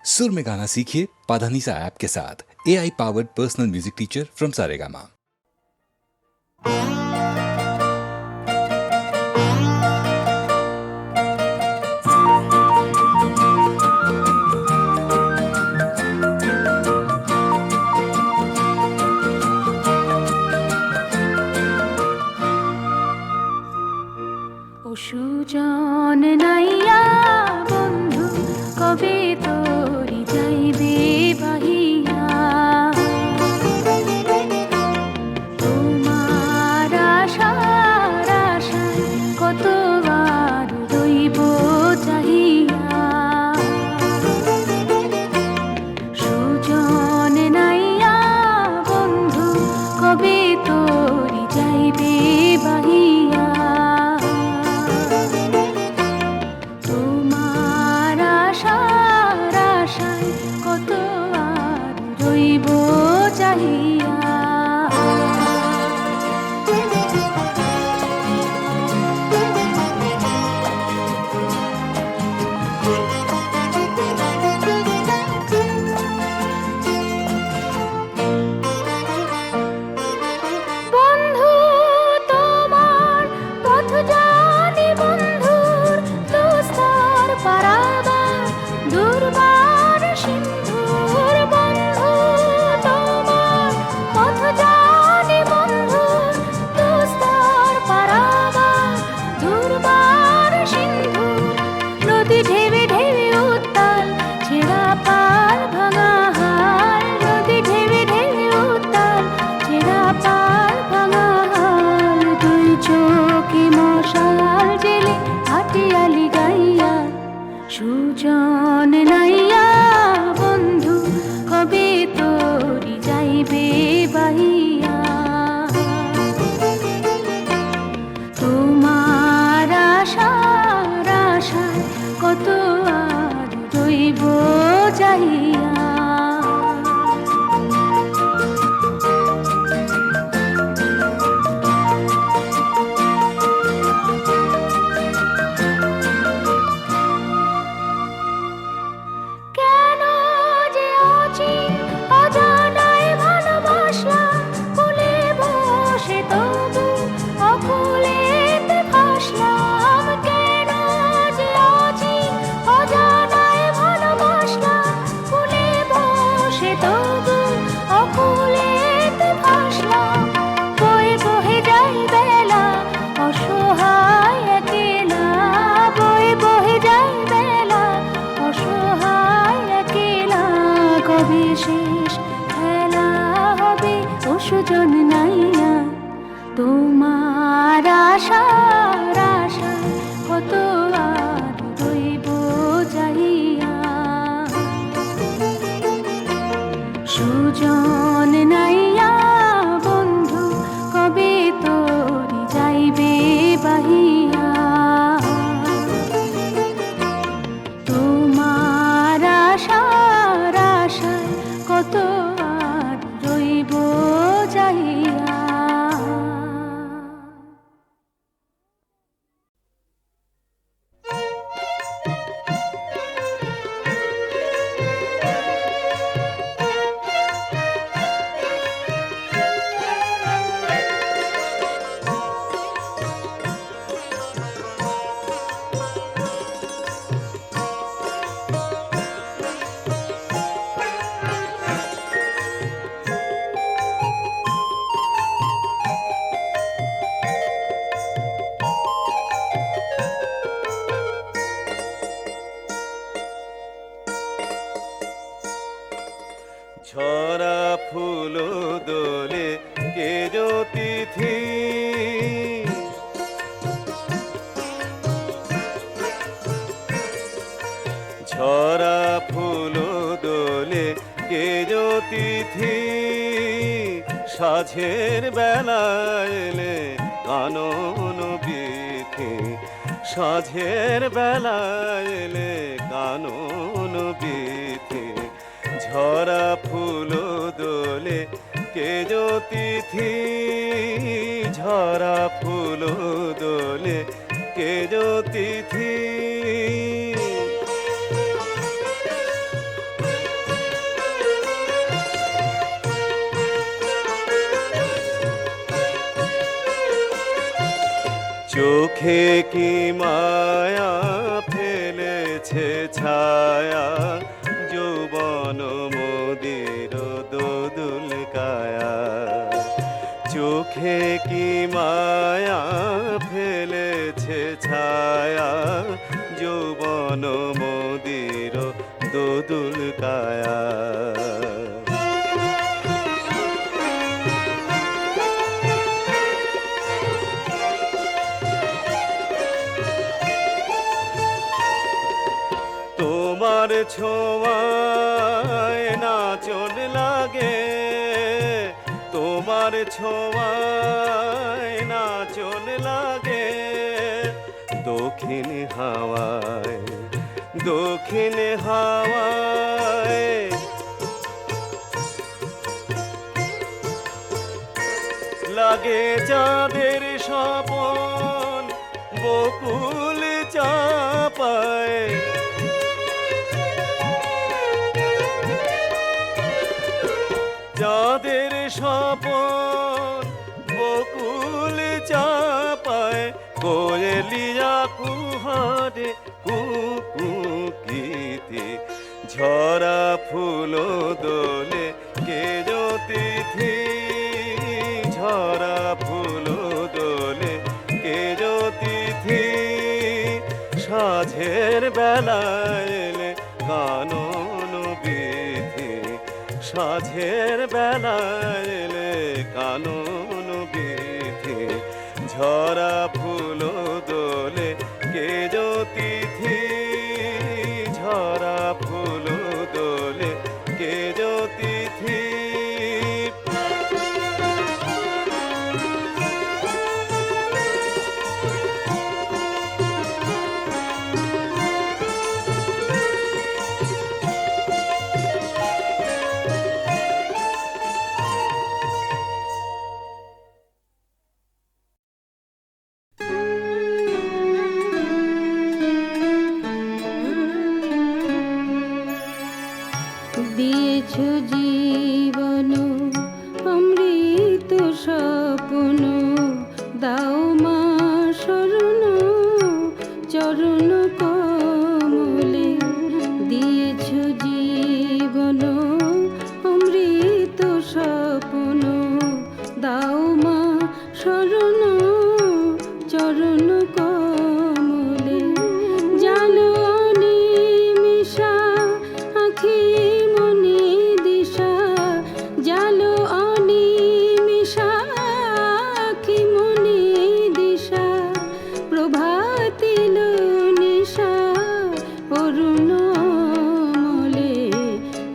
सुर में गाना सीखिए पाधानीसा ऐप के साथ। AI powered personal music teacher from Saregama. সুজন নাইয়া বন্ধু কবে তোরি যাইবে বাহিয়া, তোমার আশার আশায় কতবার রইব চাহিয়া। সুজন নাইয়া বন্ধু কবে তোরি যাইবে বাহিয়া, কত আর রইব চাহিয়া। বন্ধু তোমার পথ জানি, বন্ধুর দুস্তর পারাবার দুর্বার সিন্ধুর। বন্ধু তোমার পথ জানি, বন্ধুর দুস্তর পারাবার দুর্বার সিন্ধুর। নদী ঢেবে ঢেবে উত্তাল ছেঁড়া পাল ভাঙা হাল, নদী ঢেবে ঢেবে উত্তাল ছেঁড়া পাল ভাঙা হাল। দুই চোখে মশাল জেলে হাটিয়ালি গাইয়া, সুজন নাইয়া বন্ধু কবে তোরি যাইবে বাহিয়া। তোমার আশার আশায় কত আর রইব চাহিয়া। কেন যে অচিন অজানায় ভালোবাসলাম, কুলে বসে তবু অকুলেতে ভাসলাম। কেন যে অচিন অজানায় ভালোবাসলাম, কুলে বসে তবু অকুলেতে ভাসলাম। বয়ে বহে যায় বেলা অসহায় একেলা, বয়ে বহে যায় বেলা অসহায় একেলা। কবে শেষ খেলা হবে ও সুজন নাইয়া, তোমার আশার আশায় কত আর রইব চাহিয়া। সুজন নাইয়া বন্ধু কবে তোরি যাইবে বাহিয়া। তোমার আশার আশায় কত আর রইব চাহিয়া। ঝরা ফুল দোলে কে জ্যোতিথি, ঝরা ফুল দোলে কে জ্যোতিথি। সাঝের বেলা এলে কানন বিথি, সাঝের বেলা এলে কানন বিথি। ঝরা ফুল দোলে কে জ্যোতিথি, ঝরা ফুল দোলে কে জ্যোতিথি। চোখে কি মায়া ফেলেছে ছায়া, যৌবন মোদির দোদুল কায়া। চোখে কি মায়া ফেলেছে ছায়া, যৌবন মোদির দোদুল কায়া। তোমার ছোঁয়ায় নাচন লাগে, তোমার ছোঁয়ায় নাচন লাগে। দক্ষিণ হাওয়ায়, দক্ষিণ হাওয়ায় লাগে চাঁদের স্বপন বকুল চাপায়। চাঁদের স্বপন বকুল চাপায়, কোয়েলিয়া কুহারে কুকুকিতে। ঝরা ফুল দোলে কে জ্যোতিথি, ঝরা ফুল দোলে কে জ্যোতিথি। সাঝের বেলায় এলে কানন বিধি, সাঝের বেলায় এলে কানন বিধি। ঝরা ফুল দোলে কে জ্যোতিথি, ঝরা ফুল দোলে কে জ্যোতিথি। দিয়েছ জীবন অমৃত স্বপ্ন, দাও মা শরণ চরণ কমলে। দিয়েছ জীবন অমৃত স্বপ্ন, দাও মা শরণ চরণ কমলে। জালো অনিমিষা আখি মনে দিশা, জালো অনিমিষা আখি মনে দিশা। প্রভাতিল নিশা অরুণ মলে,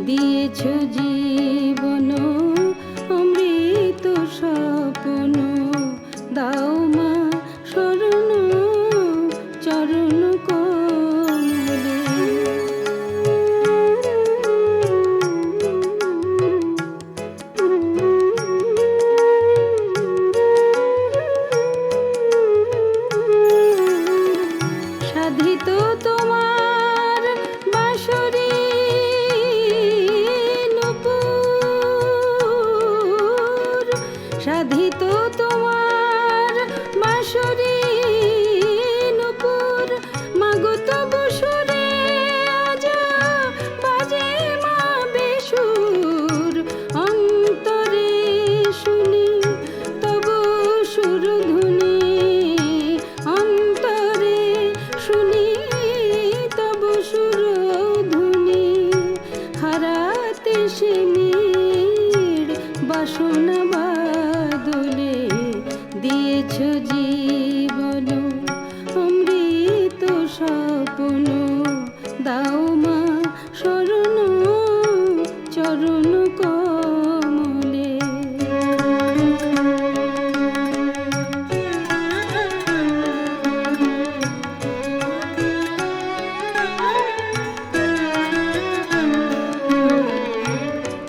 দিয়েছ জীবন অমৃত স্বপ্ন, দাও মা শরণ চরণ কমলে। সাধিত তোমার বাঁশরি নূপুর, সাধিত তোমার বাঁশরি নূপুর। মাগো তবু সুরে আজ বাজে মা বেসুর, অন্তরে শুনি তবু সুরধুনি, অন্তরে শুনি তবু সুরধুনি। হারাতে সে নীড় বাসনা বাদলে, দিয়েছ জীবন অমৃত স্বপ্ন, দাও মা শরণ চরণ কমলে।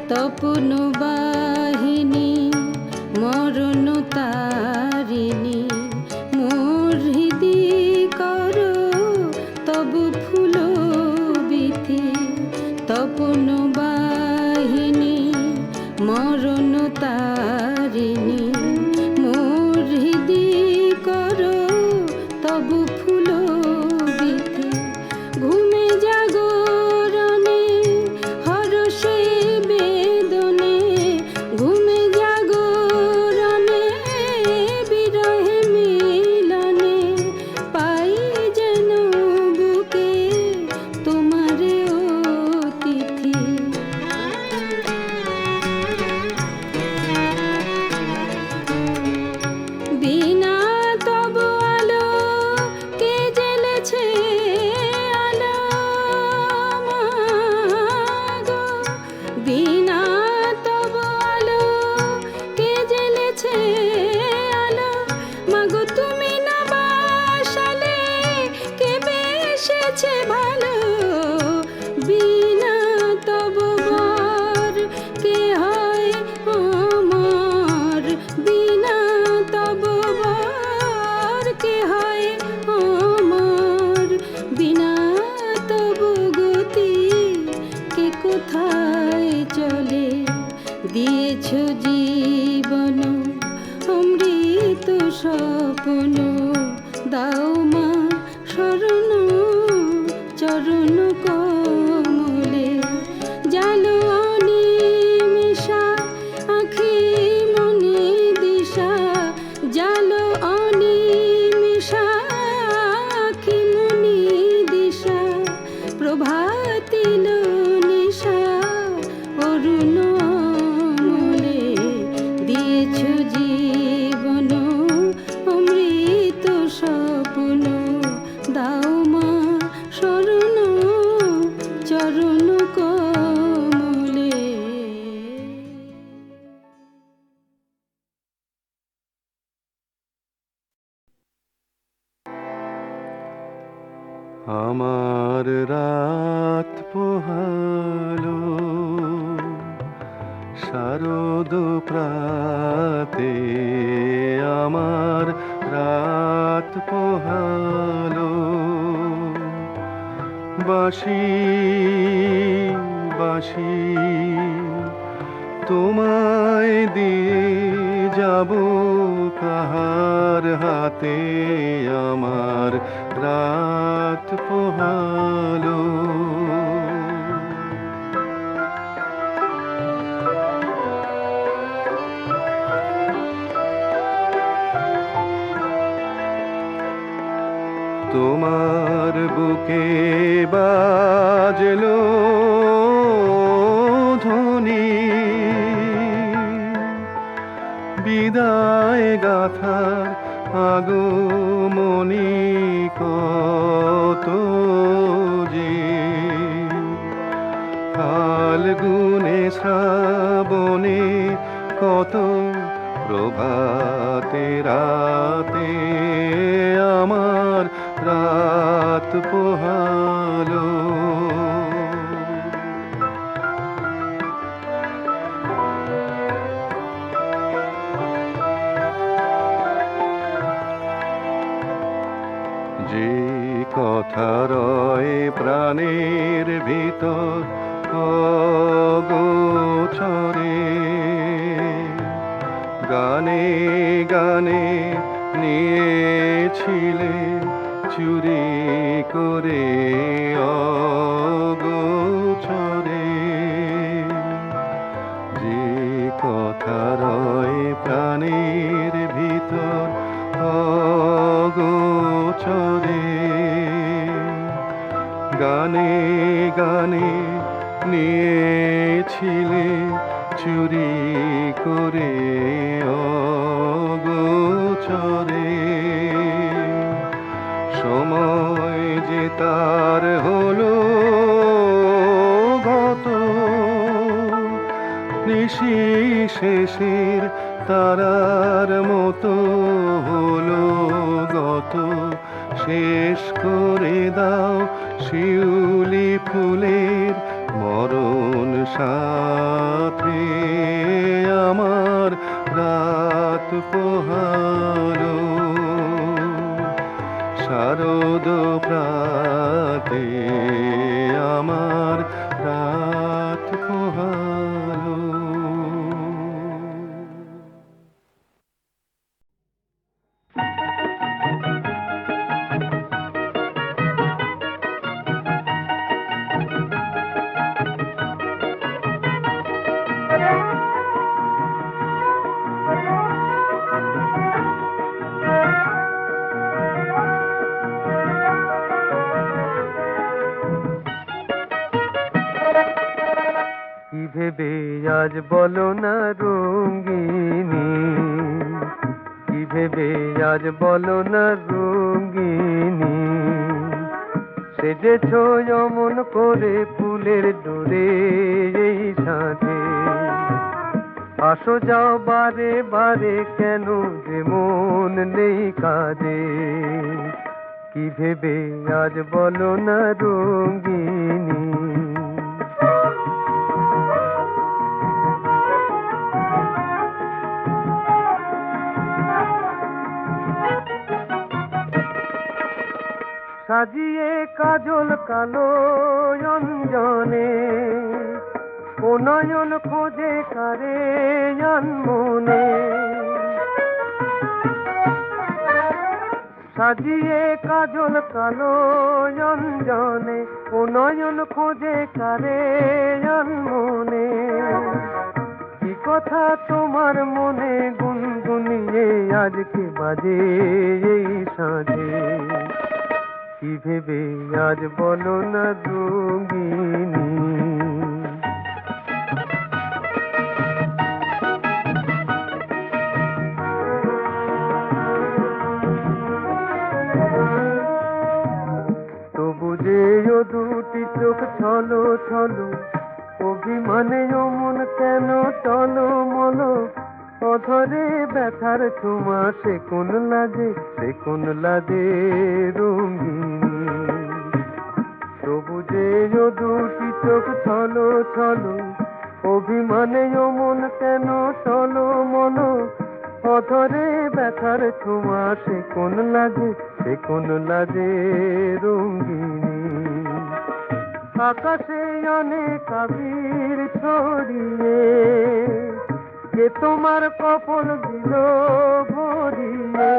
তপন বাহিনী মরণ তারিণী, মোর হৃদি কর তবু ফুল বিথি। তপন বাহিনী মরণ তারিণী, মোর হৃদি কর দিয়েছ জীবন অমৃত স্বপ্ন, দাও মা শরণ চরণ কমলে, জালো অনিমেষা আঁখি মনে দিশা, জালো অনিমেষা আঁখি মনে দিশা, প্রভাতিল নিশা অরুণ অমলে, দিয়েছ জীবন অমৃত স্বপ্ন, দাও মা শরণ চরণ কমলে। আমার রাত পোহালো শারদ প্রাতে, আমার রাত পোহালো, বাঁশি বাঁশি তোমায় দিয়ে যাব কাহার হাতে, আমার রাত পোহালো। তোমার বুকে বাজলো ধ্বনি, বিদায় গাথার আগমনী কত যে, ফাল্গুনে শ্রাবণে কত প্রভাতে রাতে, আমার রাত পোহালো। যে কথা রয় প্রাণের ভিতর অগোচরে, গানে গানে নিয়েছিলে চুরি করে অগোচরে, যে কথা রয় প্রাণের ভিতর অগোচরে, গানে গানে নিয়েছিলে চুরি করে অগোচরে, সময় যে তার হলো গত, নিশি শেষের তারার মতো হলো গত, শেষ করে দাও শিউলি ফুলের মরণ সাথে, আমার রাত পোহালো, শারদ প্রাতে আমার রাত পোহালো। কি ভেবে আজ বলো না রঙ্গিনী, কি ভেবে আজ বলো না রঙ্গিনী, সেজেছ অমন করে ফুলের ডোরে এই সাথে, আসো যাও বারে বারে কেন যে মন নেই কাজে, কি ভেবে আজ বলো না রঙ্গিনী। সাজিয়ে কাজল কালো অঞ্জনে ও নয়ন খোঁজে কারে মনে সাজিয়ে কাজল কালো অঞ্জনে ও নয়ন খোঁজে কারে মনে কি কথা তোমার মনে গুনগুনিয়ে আজকে বাজে এই সাঁঝে কি ভেবে আজ বলো না রঙিনী তবু যে ও দুটি চোখ ছলো ছলো অভিমানে মন কেন টলো মলো অধরে ব্যথার ছোঁয়া সে কোন লাগে রঙিনী তবু যে ও দুটি চোখ ছলো ছলো অভিমানে মন কেন টলো মলো অধরে ব্যথার ছোঁয়া সে কোন লাগে রঙিনী আকাশে অনেক আবির ছড়িয়ে কে তোমার কপল দিল ভরিয়ে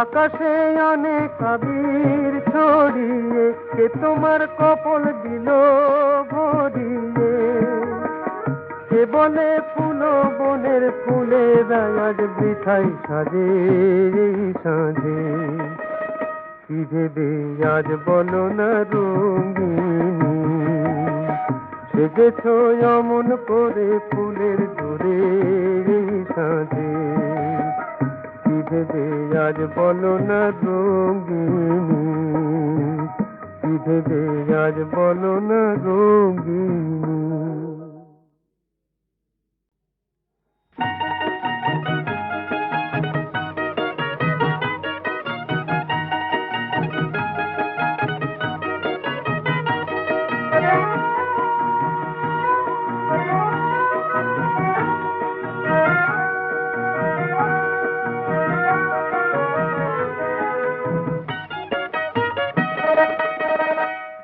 আকাশে অনেক আবির ছড়িয়ে কে তোমার কপল দিল ভরিয়ে কে বলে ফুল বনের ফুলের আজ বৃথাই সাজে সাজে কি ভেবে আজ বলো না রঙিনী সেজেছ অমন করে ফুলের দূরে সাজে কি ভেবে আজ বলো না রঙিনী কি ভেবে আজ বলো না রঙিনী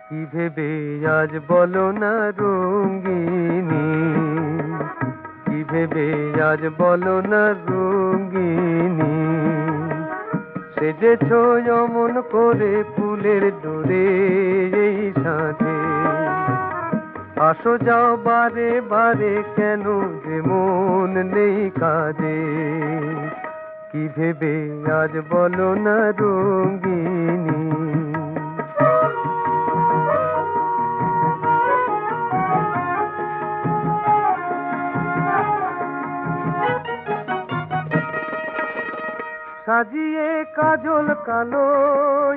কি ভেবে আজ বলো না রঙিনী কি ভেবে আজ বলো না রঙিনী সেজেছ অমন করে ফুলের ডোরে এই সাথে আসো যাও বারে বারে কেন যে মন নেই কাজে কি ভেবে আজ বলো না রঙিনী সাজিয়ে কাজল কালো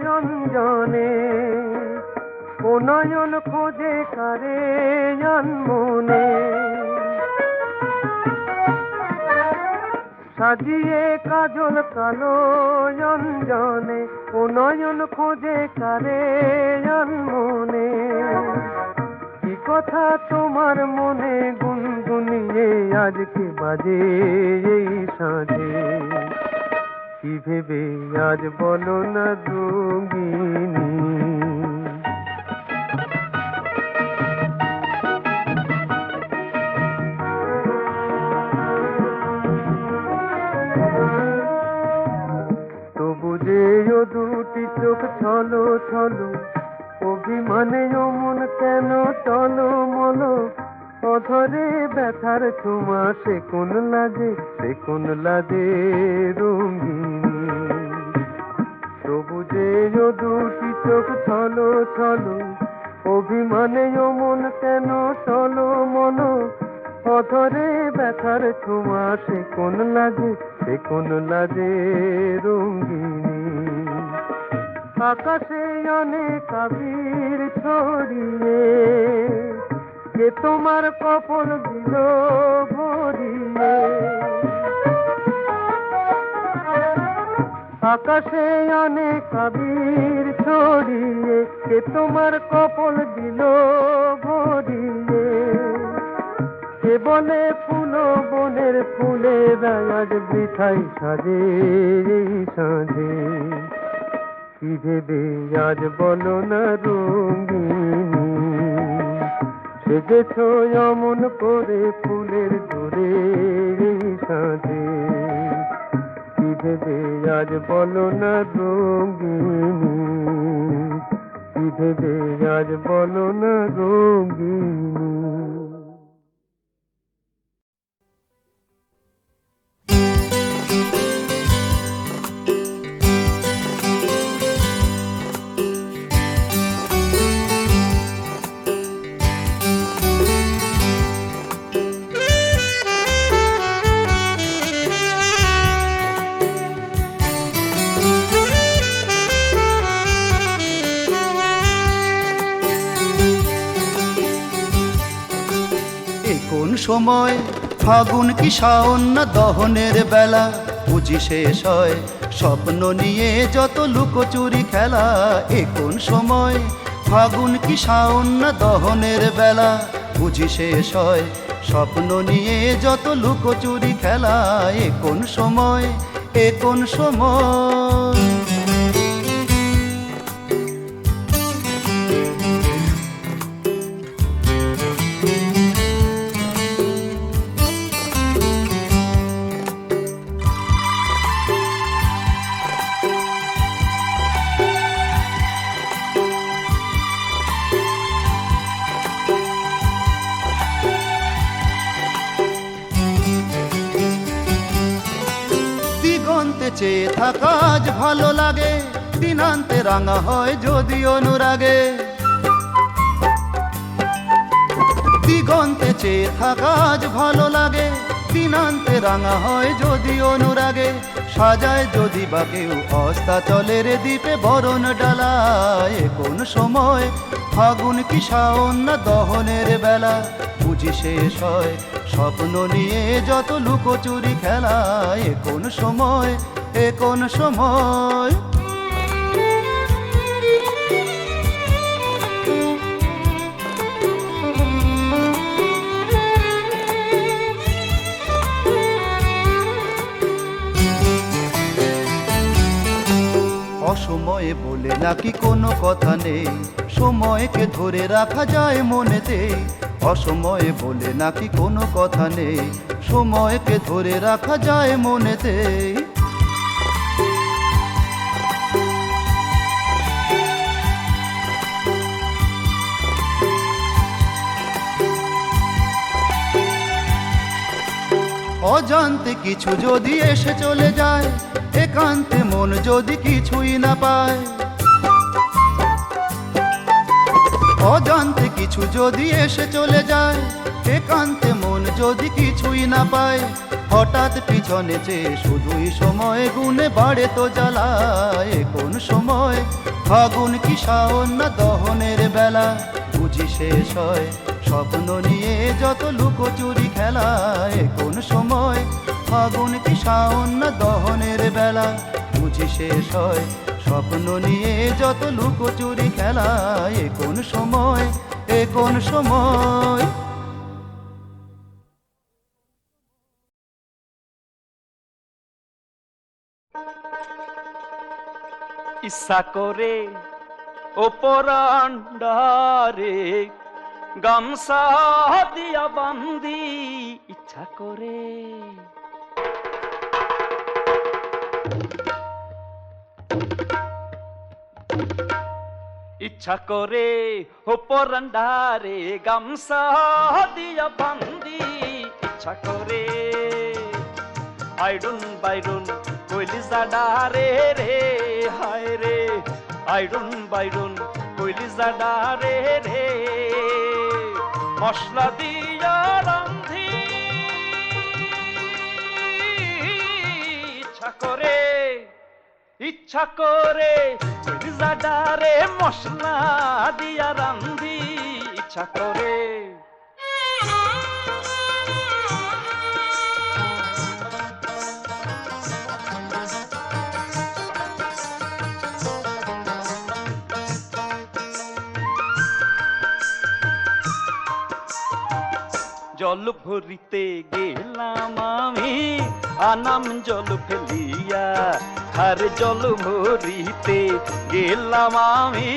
অঞ্জনে ও নয়ন খোঁজে কারে মনে সাজিয়ে কাজল কালো অঞ্জনে ও নয়ন খোঁজে কারে মনে কি কথা তোমার মনে গুনগুনিয়ে আজকে বাজে এই সাঁঝে কি ভেবে আজ বলো না রঙিনী তবু যে ও দুটি চোখ ছলো ছলো অভিমানে মন কেন টলো মলো অধরে ব্যথার ছোঁয়া সে কোন লাগে রঙিনী তবু যে ও দুটি চোখ ছলো ছলো অভিমানে মন কেন টলো মলো অধরে ব্যথার ছোঁয়া সে কোন লাগে রঙিনী আকাশে অনেক আবির ছড়িয়ে কে তোমার কপল দিল ভরিয়ে আকাশে অনেক আবির ছড়িয়ে কে তোমার কপল দিল ভরিয়ে কে বলে ফুল বনের ফুলের আজ বৃথাই সাজে সাজে কি ভেবে আজ বলো না রঙিনী সেজেছ অমন করে ফুলের জোরে সাজে, কি ভেবে আজ বলো না রঙিনী, কি ভেবে আজ বলো না রঙিনী। কোন সময় ফাগুন কি শাওন না দহনের বেলা, বুঝি শেষ হয় স্বপ্ন নিয়ে যত লুকোচুরি খেলা। এ কোন সময় ফাগুন কি শাওন না দহনের বেলা, বুঝি শেষ হয় স্বপ্ন নিয়ে যত লুকোচুরি খেলা। এ কোন সময়, এ কোন সময়। দিগন্তে চেয়ে থাকা আজ ভালো লাগে, দিনান্তে রাঙা হয় যদি অনুরাগে। দিগন্তে চেয়ে থাকা আজ ভালো লাগে, দিনান্তে রাঙা হয় যদি অনুরাগে। সাজায় যদি বা কেউ অস্তাচলের দ্বীপে বরণ ডালায়। কোন সময় ফাগুন কি শাওন না দহনের বেলা, বুঝি শেষ হয় স্বপ্ন নিয়ে যত লুকোচুরি খেলা। এ কোন সময়, এ কোন সময়। অসময়ে বলে নাকি কোনো কথা নেই, সময়কে ধরে রাখা যায় মনেতে। অসময়ে বলে নাকি কোনো কথা নেই, সময়কে ধরে রাখা যায় মনেতে। অজান্তে কিছু যদি এসে চলে যায়, একান্তে মন যদি কিছুই না পায়। অজান্তে কিছু যদি এসে চলে যায়, একান্তে মন যদি কিছুই না পায়। হঠাৎ পিছনে চেয়ে শুধুই সময় গুনে বাড়ে তো জ্বালায়। কোন সময় ফাগুন কি শাওন না দহনের বেলা, বুঝি শেষ হয় স্বপ্ন নিয়ে যত লুকোচুরি খেলা। কোন সময় ফাগুন কি শাওন না দহনের বেলা, বুঝি শেষ হয় স্বপ্ন নিয়ে যত লুকোচুরি খেলা। কোন সময়, এ কোন সময়। ইচ্ছা করে ও পরান্ডারে গামছা দিয়া বান্দি, ইচ্ছা করে ইচ্ছা করে ও পরান্ডারে গামছা দিয়া বান্দি, ইচ্ছা করে আইডুন বাইরুন কইলি জাডারে রে, হায় রে আইডুন বাইরুন কইলি জাডারে রে। মশলা দিয়া রান্ধি ইচ্ছা করে, ইচ্ছা করে কইলি জাডারে মশলা দিয়া রান্ধি, ইচ্ছা করে। জল ভরিতে গেলাম আমি আনাম জল ফেলিয়া, আর জল ভরিতে গেলাম আমি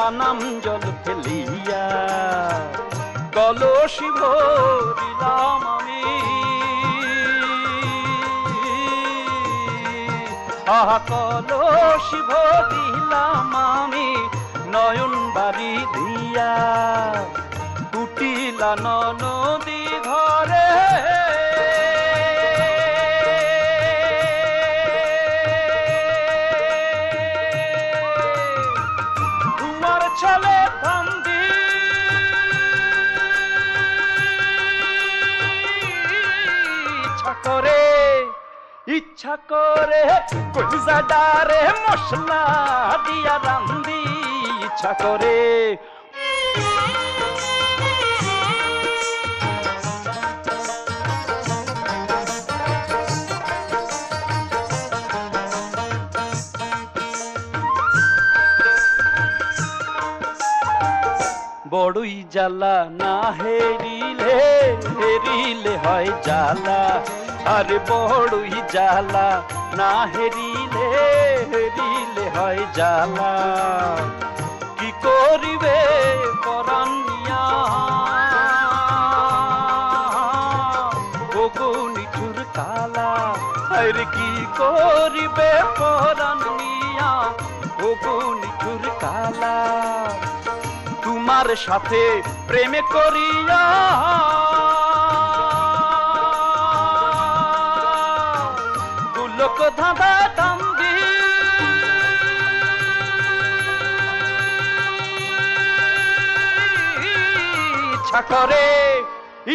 আনাম জল ফেলিয়া। কলসি ভরিলাম আমি আহা কলসি ভরিলাম আমি নয়ন বাড়ি দিয়া কুটিলা নদী ঘরে তোমার চলে বন্দি ইচ্ছা করে কলিজা ডারে মশলা দিয়া রান্ধি ইচ্ছা করে বড়ই জ্বালা না হেরিলে হেরিলে হয় জ্বালা আরে বড়ই জ্বালা না হেরিলে হেরিলে হয় জ্বালা কি করিবে পরাণ নিয়া ওগো নিঠুর কালা আরে কি করিবে পরাণ নিয়া ওগো নিঠুর কালা তোমার সাথে প্রেমে করিয়া দুলোক ধাঁধা কান্দি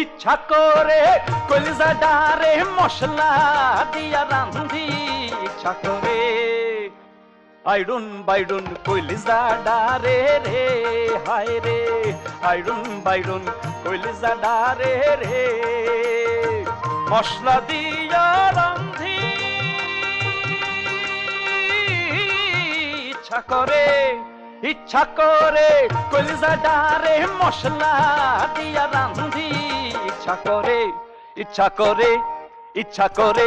ইচ্ছা করে কলিজা ডারে মশলা দিয়া রান্ধি ইচ্ছা করে আইরন বাইরন কলিজা ডারে রে হায় রে আইরন বাইরন কলিজা ডারে রে মশলা দিয়া রান্ধি ইচ্ছা করে কলিজা ডারে মশলা দিয়া রান্ধি ইচ্ছা করে